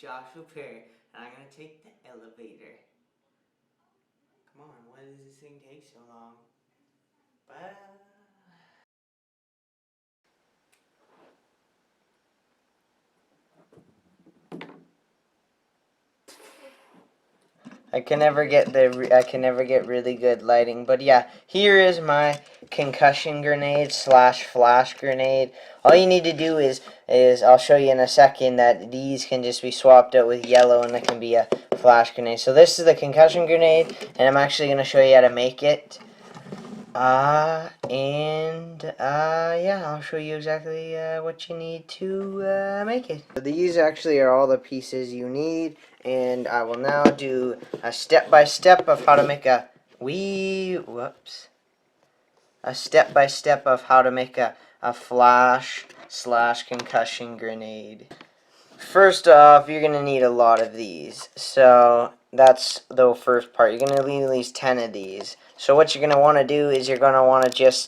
Joshua Perry, and I'm going to take the elevator. Come on, why does this thing take so long? Bye. I can never get really good lighting, but yeah, here is my concussion grenade / flash grenade. All you need to do is I'll show you in a second that these can just be swapped out with yellow and it can be a flash grenade. So this is the concussion grenade, and I'm actually going to show you how to make it. Yeah, I'll show you exactly what you need to make it. So these actually are all the pieces you need, and I will now do a step-by-step of how to make a step-by-step of how to make a flash / concussion grenade. First off, you're going to need a lot of these. So that's the first part. You're going to need at least 10 of these. So what you're going to want to do is you're going to want to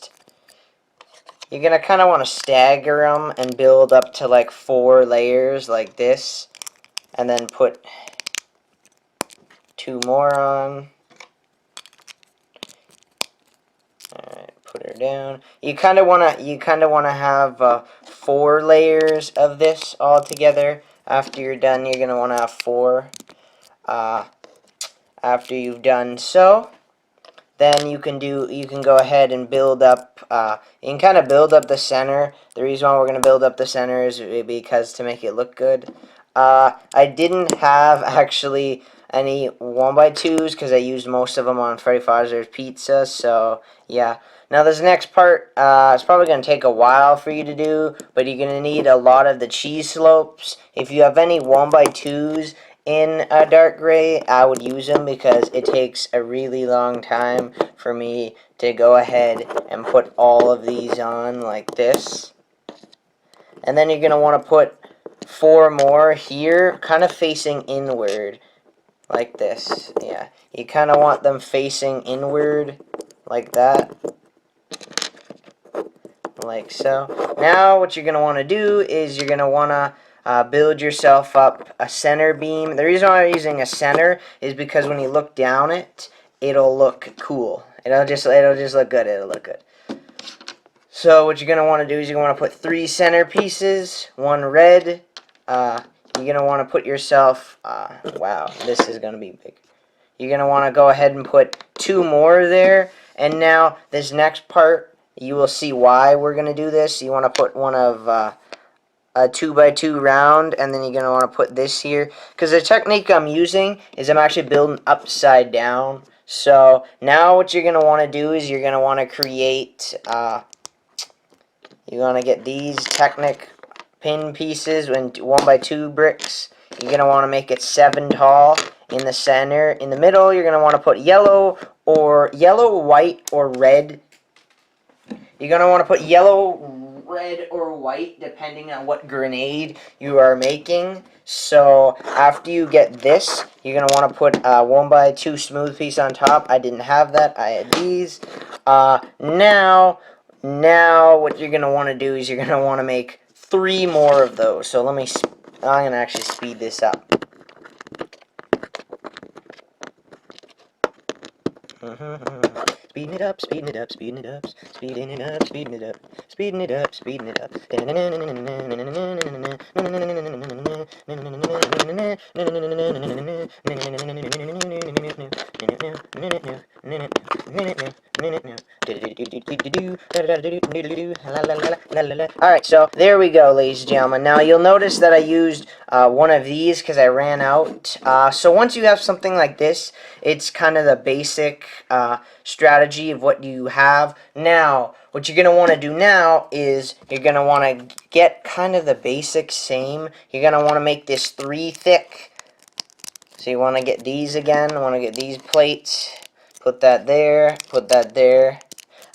you're going to kind of want to stagger them and build up to like 4 layers like this. And then put 2 more on. Alright, put her down. You kind of want to have 4 layers of this all together. After you're done, you're going to want to have 4. After you've done so, then you can go ahead and build up, you can kind of build up the center. The reason why we're going to build up the center is because to make it look good. I didn't have actually any 1x2s because I used most of them on Freddy Fazbear's Pizza, so yeah. Now this next part, it's probably going to take a while for you to do, but you're going to need a lot of the cheese slopes. If you have any 1x2s in a dark gray, I would use them because it takes a really long time for me to go ahead and put all of these on like this. And then you're going to want to put 4 more here, kind of facing inward, like this. Yeah, you kind of want them facing inward, like that. Like so. Now what you're going to want to do is you're going to want to build yourself up a center beam. The reason why I'm using a center is because when you look down it, it'll look cool. It'll just look good. It'll look good. So what you're going to want to do is you're going to want to put 3 center pieces, 1 red. You're going to want to put yourself, wow, this is going to be big. You're going to want to go ahead and put 2 more there. And now this next part, you will see why we're going to do this. You want to put one of a 2x2 round, and then you're going to want to put this here. Because the technique I'm using is I'm actually building upside down. So now what you're going to want to do is you're going to want to create, you're going to get these Technic pin pieces and 1x2 bricks. You're going to want to make it 7 tall in the center. In the middle, you're going to want to put yellow, white, or red. You're going to want to put yellow, red, or white depending on what grenade you are making. So after you get this, you're going to want to put a 1x2 smooth piece on top. I didn't have that. I had these. Now what you're going to want to do is you're going to want to make 3 more of those. So I'm going to actually speed this up. Speeding it up, speeding it up, speeding it up, speeding it up, speeding it up, speeding it up, speeding it up. Alright, so there we go, ladies and gentlemen. Now you'll notice that I used one of these because I ran out. So once you have something like this, it's kind of the basic strategy of what you have. Now, what you're going to want to do now is you're going to want to get kind of the basic same. You're going to want to make this 3 thick. So you want to get these again. I want to get these plates. Put that there. Put that there.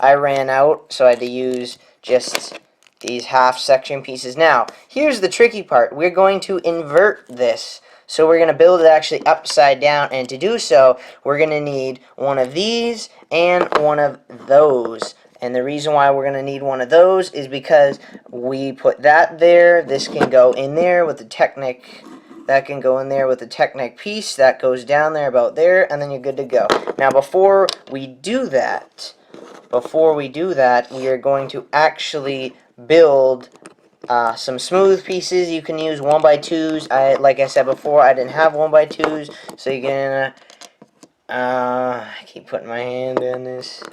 I ran out, so I had to use just these half section pieces. Now, here's the tricky part. We're going to invert this. So we're going to build it actually upside down, and to do so, we're going to need one of these and one of those. And the reason why we're going to need one of those is because we put that there. This can go in there with the Technic that can go in there with the Technic piece. That goes down there about there, and then you're good to go. Now, before we do that, we are going to actually build some smooth pieces. You can use 1x2s. Like I said before, I didn't have 1x2s, so you're gonna. I keep putting my hand in this.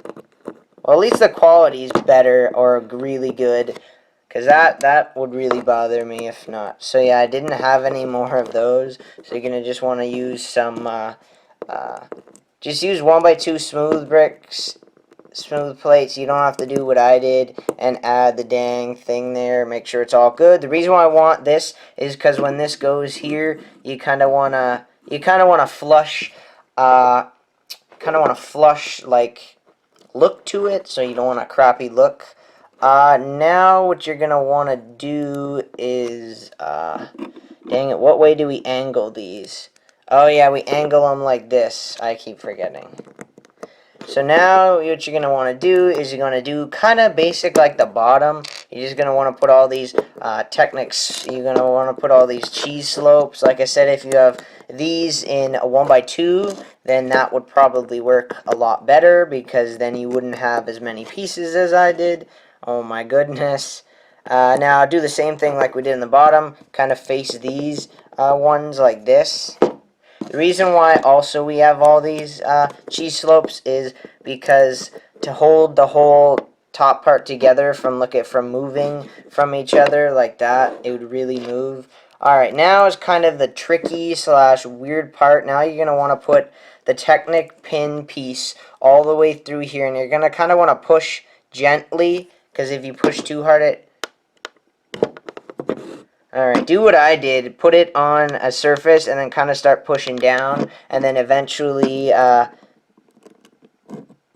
Well, at least the quality is better or really good, because that would really bother me if not. So yeah, I didn't have any more of those, so you're gonna just want to use some. Just use 1x2 smooth bricks. Smooth plates. You don't have to do what I did and add the dang thing there. Make sure it's all good. The reason why I want this is because when this goes here, you kind of wanna flush, like look to it. So you don't want a crappy look. Now what you're gonna want to do is, dang it, what way do we angle these? Oh yeah, we angle them like this. I keep forgetting. So now what you're going to want to do is you're going to do kind of basic like the bottom. You're just going to want to put all these Technics. You're going to want to put all these cheese slopes. Like I said, if you have these in a 1x2, then that would probably work a lot better, because then you wouldn't have as many pieces as I did. Oh my goodness. Now do the same thing like we did in the bottom. Kind of face these ones like this. The reason why also we have all these cheese slopes is because to hold the whole top part together from moving from each other like that, it would really move. Alright, now is kind of the tricky / weird part. Now you're going to want to put the Technic pin piece all the way through here, and you're going to kind of want to push gently, because if you push too hard, Alright, do what I did. Put it on a surface and then kind of start pushing down. And then eventually,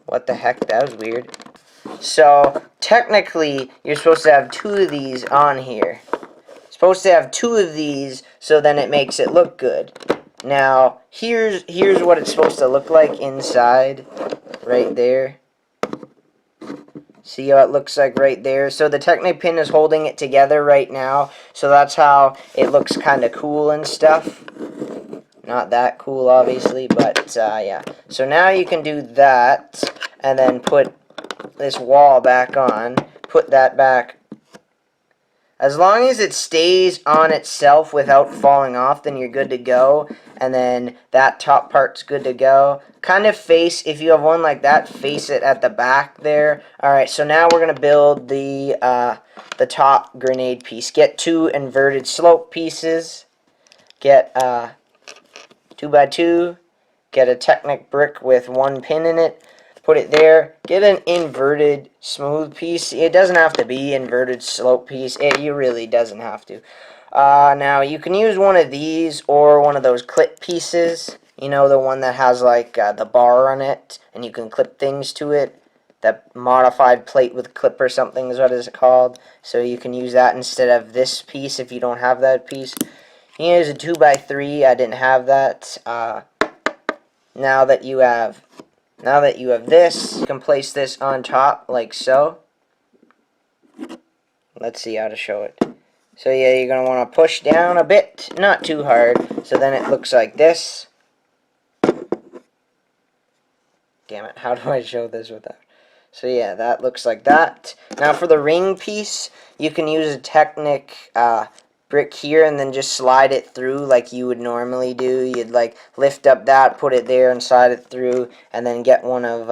what the heck? That was weird. So, technically, you're supposed to have 2 of these on here. Supposed to have 2 of these, so then it makes it look good. Now, here's what it's supposed to look like inside. Right there. See how it looks like right there? So the Technic pin is holding it together right now. So that's how it looks kind of cool and stuff. Not that cool, obviously, but yeah. So now you can do that, and then put this wall back on. Put that back. As long as it stays on itself without falling off, then you're good to go. And then that top part's good to go. Kind of face, if you have one like that, face it at the back there. Alright, so now we're going to build the top grenade piece. Get 2 inverted slope pieces. Get 2x2. Get a Technic brick with 1 pin in it. Put it there. Get an inverted smooth piece. It doesn't have to be inverted slope piece. It really doesn't have to. Now, you can use one of these or one of those clip pieces. You know, the one that has, like, the bar on it, and you can clip things to it. That modified plate with clip or something is what it's called. So you can use that instead of this piece if you don't have that piece. You can use a 2x3. I didn't have that. Now that you have this, you can place this on top like so. Let's see how to show it. So yeah, you're going to want to push down a bit, not too hard, so then it looks like this. Damn it, how do I show this without? So yeah, that looks like that. Now for the ring piece, you can use a Technic brick here and then just slide it through like you would normally do. You'd like lift up that, put it there and slide it through, and then get one of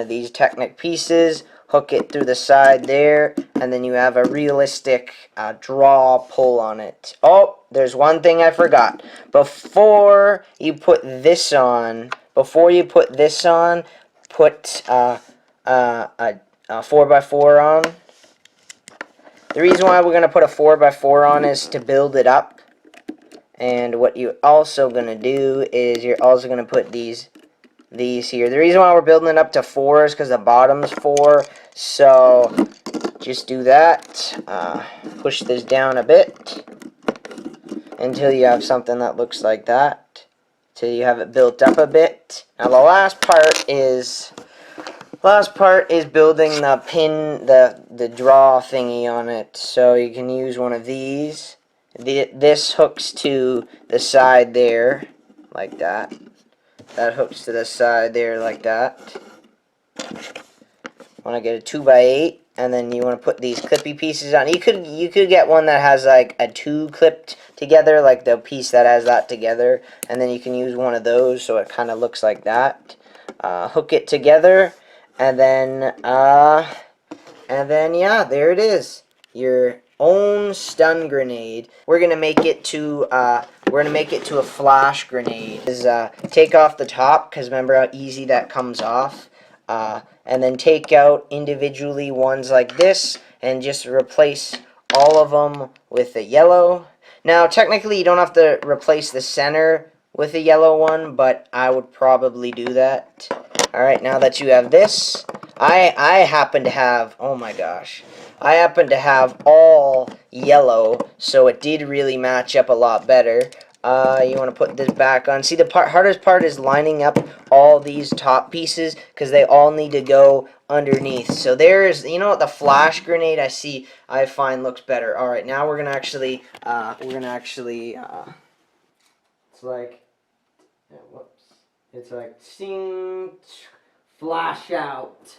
these Technic pieces, hook it through the side there, and then you have a realistic draw pull on it. Oh, there's one thing I forgot. Before you put this on, put a 4x4 on. The reason why we're going to put a 4x4 on is to build it up. And what you're also going to do is you're also going to put these here. The reason why we're building it up to 4 is because the bottom's 4. So just do that. Push this down a bit until you have something that looks like that. Till you have it built up a bit. Now the last part is building the pin, the draw thingy on it. So you can use one of these. this hooks to the side there, like that. That hooks to the side there, like that. Want to get a 2x8, and then you want to put these clippy pieces on. You could get one that has like a 2 clipped together, like the piece that has that together, and then you can use one of those so it kind of looks like that. Hook it together, and then yeah, there it is. Your own stun grenade. We're gonna make it to a flash grenade. Take off the top, because remember how easy that comes off. And then take out individually ones like this, and just replace all of them with a yellow. Now, technically, you don't have to replace the center with a yellow one, but I would probably do that. Alright, now that you have this, I happen to have, oh my gosh, I happen to have all yellow, so it did really match up a lot better. You want to put this back on. See, the hardest part is lining up all these top pieces, because they all need to go underneath. So there's, you know what, the flash grenade I find looks better. Alright, now we're gonna actually, it's like, whoops, it's like, sing, flash out.